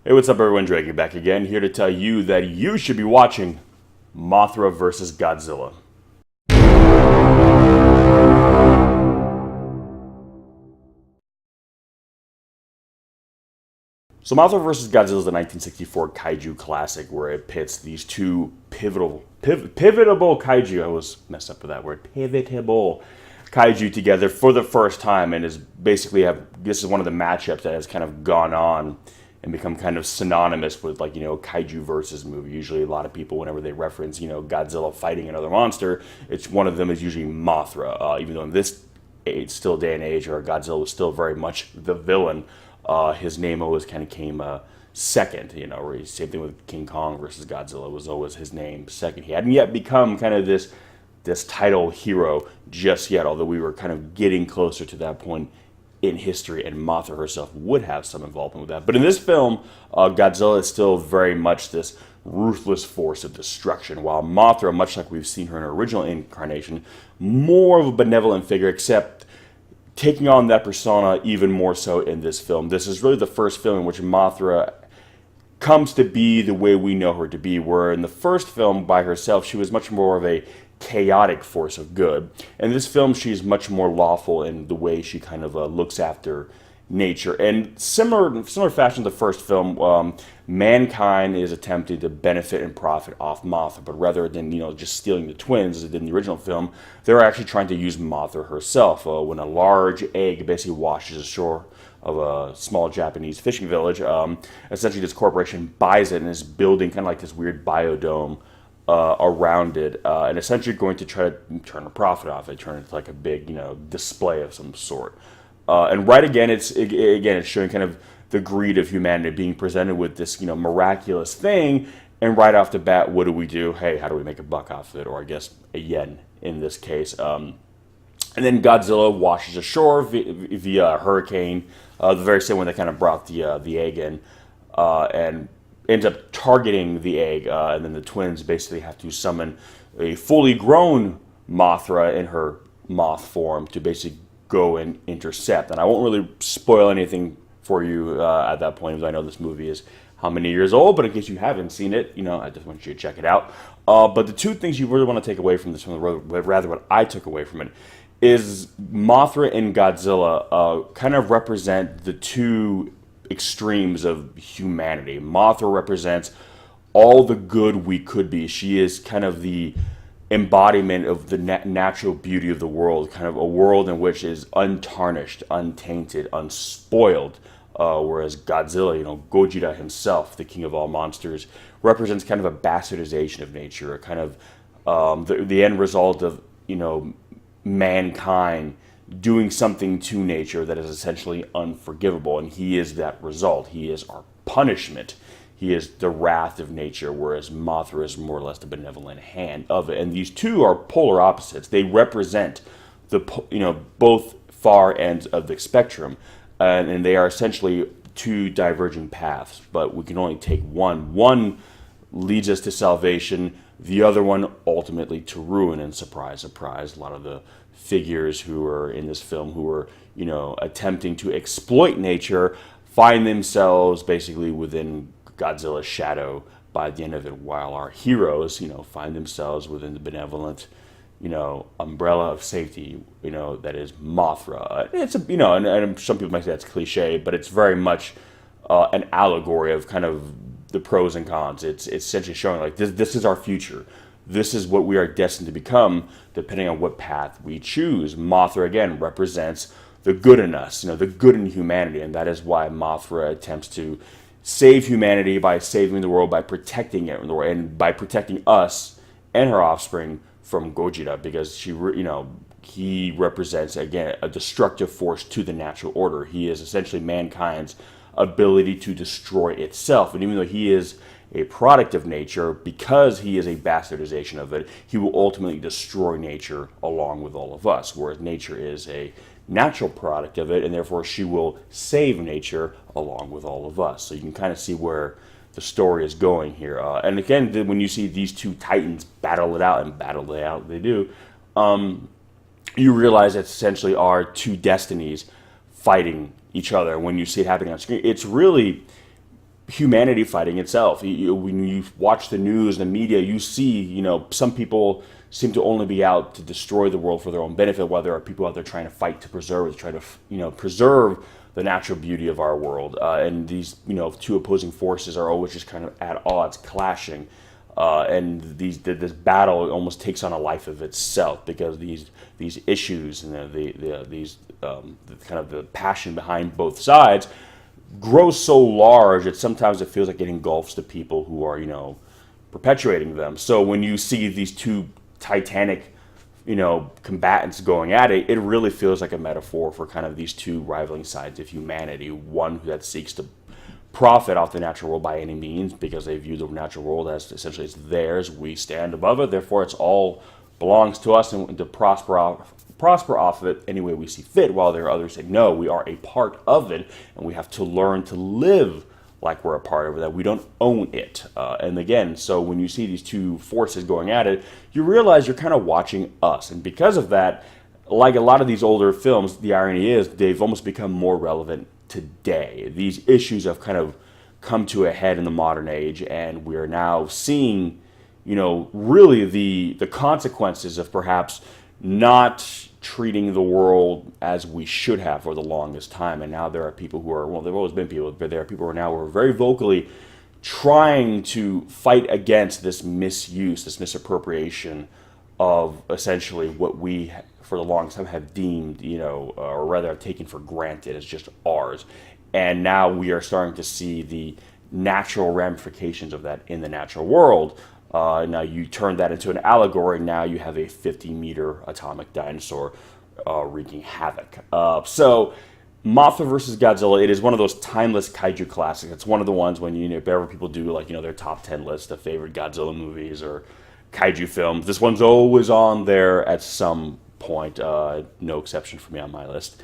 Hey, what's up, everyone? DREAGEN back again, here to tell you that you should be watching Mothra versus Godzilla. So, Mothra vs. Godzilla is a 1964 kaiju classic where it pits these two pivotable kaiju. I was messed up with that word. Pivotable kaiju together for the first time, and is basically this is one of the matchups that has kind of gone on and become kind of synonymous with, like, kaiju versus movie. Usually, a lot of people, whenever they reference Godzilla fighting another monster, it's one of them is usually Mothra. Even though in this still day and age, where Godzilla was still very much the villain, his name always kind of came second. Where same thing with King Kong versus Godzilla, was always his name second. He hadn't yet become kind of this title hero just yet, although we were kind of getting closer to that point in history, and Mothra herself would have some involvement with that. But in this film, Godzilla is still very much this ruthless force of destruction, while Mothra, much like we've seen her in her original incarnation, more of a benevolent figure, except taking on that persona even more so in this film. This is really the first film in which Mothra comes to be the way we know her to be, where in the first film by herself she was much more of a chaotic force of good. In this film she's much more lawful in the way she kind of looks after nature. And similar fashion to the first film, mankind is attempting to benefit and profit off Mothra, but rather than just stealing the twins as it did in the original film, they're actually trying to use Mothra herself. When a large egg basically washes ashore of a small Japanese fishing village, essentially this corporation buys it and is building kind of like this weird biodome around it, and essentially going to try to turn a profit off it, turn it into like a big display of some sort. And right again, it's showing kind of the greed of humanity, being presented with this miraculous thing, and right off the bat, what do? Hey, how do we make a buck off of it, or I guess a yen in this case? And then Godzilla washes ashore via a hurricane, the very same one that kind of brought the egg in, and ends up targeting the egg, and then the twins basically have to summon a fully grown Mothra in her moth form to basically go and intercept. And I won't really spoil anything for you at that point, because I know this movie is how many years old, but in case you haven't seen it, I just want you to check it out. But the two things you really want to take away from this film, rather what I took away from it, is Mothra and Godzilla kind of represent the two extremes of humanity. Mothra represents all the good we could be. She is kind of the embodiment of the natural beauty of the world, kind of a world in which is untarnished, untainted, unspoiled. Whereas Godzilla, Gojira himself, the king of all monsters, represents kind of a bastardization of nature, a kind of the end result of mankind doing something to nature that is essentially unforgivable, and he is that result. He is our punishment. He is the wrath of nature, whereas Mothra is more or less the benevolent hand of it. And these two are polar opposites. They represent both far ends of the spectrum, and they are essentially two diverging paths. But we can only take one. One leads us to salvation. The other one ultimately to ruin. And surprise, surprise, a lot of the figures who are in this film who are attempting to exploit nature find themselves basically within Godzilla's shadow by the end of it, while our heroes find themselves within the benevolent umbrella of safety that is Mothra. It's and some people might say that's cliche, but it's very much an allegory of kind of the pros and cons. It's essentially showing like this is our future. This is what we are destined to become, depending on what path we choose. Mothra, again, represents the good in us, the good in humanity, and that is why Mothra attempts to save humanity by saving the world, by protecting it, and by protecting us and her offspring from Gojira, because he represents, again, a destructive force to the natural order. He is essentially mankind's ability to destroy itself, and even though he is a product of nature, because he is a bastardization of it, he will ultimately destroy nature along with all of us, whereas nature is a natural product of it, and therefore she will save nature along with all of us. So you can kind of see where the story is going here. And again, when you see these two titans battle it out, and battle it out they do, you realize that essentially are two destinies fighting each other. When you see it happening on screen, it's really humanity fighting itself. When you watch the news, the media, you see, some people seem to only be out to destroy the world for their own benefit, while there are people out there trying to fight to preserve, to try to, preserve the natural beauty of our world. And these, two opposing forces are always just kind of at odds, clashing. And this battle almost takes on a life of itself, because these issues and these kind of the passion behind both sides grows so large that sometimes it feels like it engulfs the people who are, perpetuating them. So when you see these two titanic, combatants going at it, it really feels like a metaphor for kind of these two rivaling sides of humanity. One that seeks to profit off the natural world by any means, because they view the natural world as essentially it's theirs. We stand above it, therefore it's all belongs to us, and to prosper off of it any way we see fit, while there are others say, no, we are a part of it, and we have to learn to live like we're a part of it, that we don't own it. And again, so when you see these two forces going at it, you realize you're kind of watching us. And because of that, like a lot of these older films, the irony is they've almost become more relevant today. These issues have kind of come to a head in the modern age, and we're now seeing, really the consequences of perhaps not treating the world as we should have for the longest time. And now there are people who are, well, there have always been people, but there are people who are now who are very vocally trying to fight against this misuse, this misappropriation of essentially what we, for the longest time, have deemed, or rather have taken for granted as just ours. And now we are starting to see the natural ramifications of that in the natural world. Now you turn that into an allegory. Now you have a 50-meter atomic dinosaur wreaking havoc. So Mothra versus Godzilla, it is one of those timeless kaiju classics. It's one of the ones when, if ever people do their top 10 list of favorite Godzilla movies or kaiju films, this one's always on there at some point. No exception for me on my list.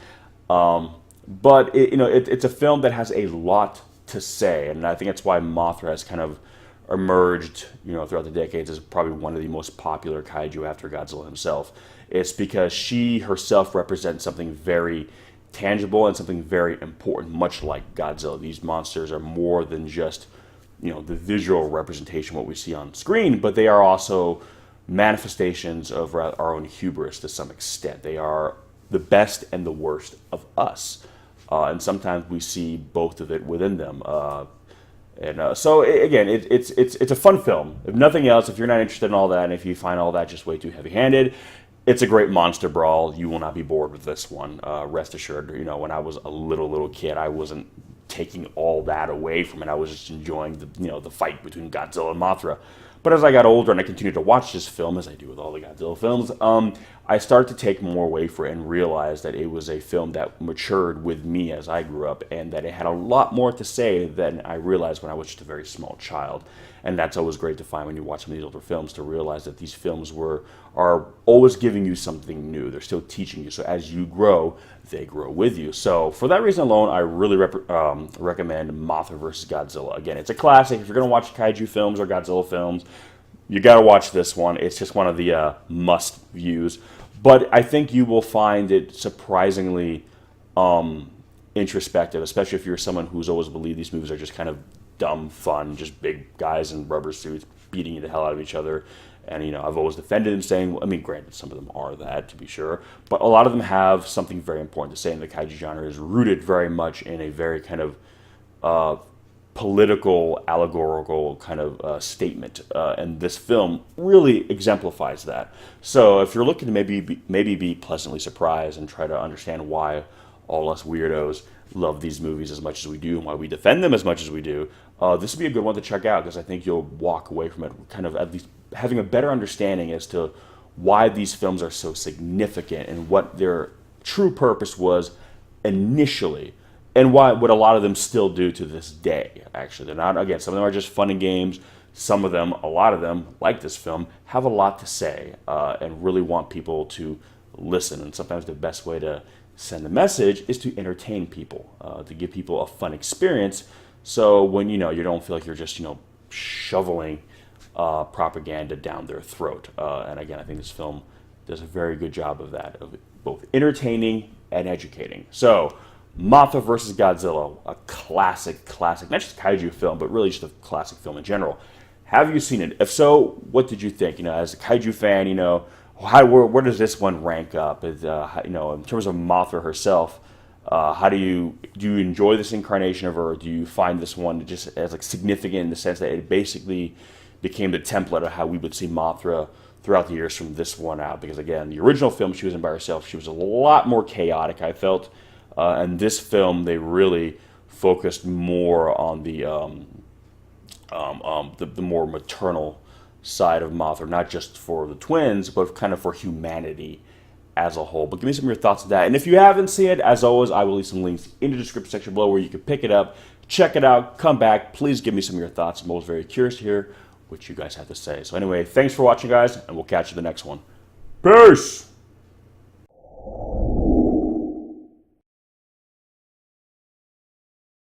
But it's a film that has a lot to say, and I think that's why Mothra has kind of emerged, throughout the decades as probably one of the most popular kaiju after Godzilla himself. It's because she herself represents something very tangible and something very important, much like Godzilla. These monsters are more than just, the visual representation, what we see on screen, but they are also manifestations of our own hubris to some extent. They are the best and the worst of us. And sometimes we see both of it within them. So again, it's a fun film. If nothing else, if you're not interested in all that, and if you find all that just way too heavy-handed, it's a great monster brawl. You will not be bored with this one. Rest assured, when I was a little kid, I wasn't taking all that away from it. I was just enjoying the fight between Godzilla and Mothra. But as I got older and I continued to watch this film, as I do with all the Godzilla films, I started to take more away from it and realize that it was a film that matured with me as I grew up, and that it had a lot more to say than I realized when I was just a very small child. And that's always great to find when you watch some of these older films, to realize that these films are always giving you something new. They're still teaching you. So as you grow, they grow with you. So for that reason alone, I really recommend Mothra vs. Godzilla. Again, it's a classic. If you're going to watch kaiju films or Godzilla films, you got to watch this one. It's just one of the must-views. But I think you will find it surprisingly introspective, especially if you're someone who's always believed these movies are just kind of dumb fun, just big guys in rubber suits beating the hell out of each other. And, I've always defended them, saying, granted, some of them are that, to be sure, but a lot of them have something very important to say, and the kaiju genre is rooted very much in a very kind of political, allegorical kind of statement. And this film really exemplifies that. So if you're looking to maybe be pleasantly surprised and try to understand why all us weirdos love these movies as much as we do and why we defend them as much as we do, this would be a good one to check out, because I think you'll walk away from it kind of at least having a better understanding as to why these films are so significant and what their true purpose was initially, and what a lot of them still do to this day. Actually, they're not, again, some of them are just fun and games. Some of them, a lot of them, like this film, have a lot to say and really want people to listen. And sometimes the best way to send a message is to entertain people, to give people a fun experience. So when you don't feel like you're just shoveling propaganda down their throat. And again, I think this film does a very good job of that, of both entertaining and educating. So Mothra versus Godzilla, a classic, not just kaiju film, but really just a classic film in general. Have you seen it? If so, what did you think? As a kaiju fan, where does this one rank up? In terms of Mothra herself, how do you enjoy this incarnation of her? Or do you find this one just as significant in the sense that it basically became the template of how we would see Mothra throughout the years from this one out? Because again, the original film, she wasn't by herself. She was a lot more chaotic, I felt. And this film, they really focused more on the more maternal side of Mothra, not just for the twins, but kind of for humanity as a whole. But give me some of your thoughts on that. And if you haven't seen it, as always, I will leave some links in the description section below where you can pick it up, check it out, come back. Please give me some of your thoughts. I'm always very curious to hear what you guys have to say. So anyway, thanks for watching, guys, and we'll catch you in the next one. Peace!